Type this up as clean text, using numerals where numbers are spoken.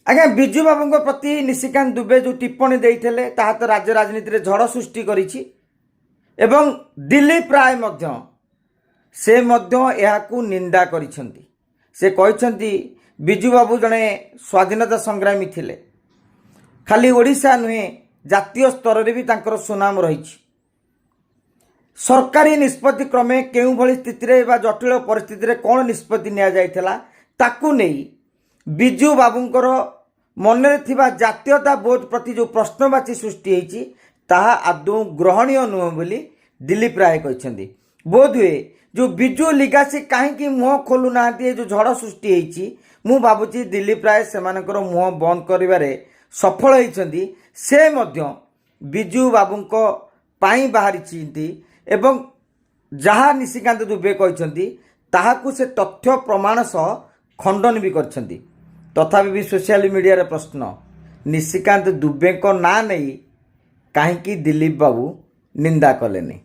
आज्ञा विजु बाबू प्रति निशिकांत दुबे जो टिप्पणी देते ताहा तो राज्य राजनीति में झड़ सृष्टि करिछि एवं दिलीप राय से निंदा करिसेंती। से कहते विजु बाबू जड़े स्वाधीनता संग्रामी थिले, खाली ओडिशा नुहे जातीय स्तर रे भी तांकर सुनाम रही। सरकारी निष्पत्ति क्रमे केउ भली स्थिति रे बा जटिल परिस्थिति रे कौन निष्पत्ति निया जाइथला ताकू नहीं विजु बाबूंकर मन में थिबा जातीयता बोध प्रति जो प्रश्नवाची सृष्टि होती ताहा आदौ ग्रहणीय नुह बोली दिलीप राय कहते। बोध हुए जो विजु लिगासी कहीं मुह खोलु ना जो झड़ सृष्टि होती मु भावुची दिलीप राय से मुह बंद करिबारे सफल होइछंती। से मध्य विजु बाबूंको पाई बाहरी एवं जहाँ निशिकांत दुबे कहते ताहाकू से तथ्य प्रमाण सह खंडन भी करछंती। तथापि भी सोशल मीडिया रे प्रश्न निशिकांत दुबे को ना नहीं कहीं दिलीप बाबू निंदा कलेनी।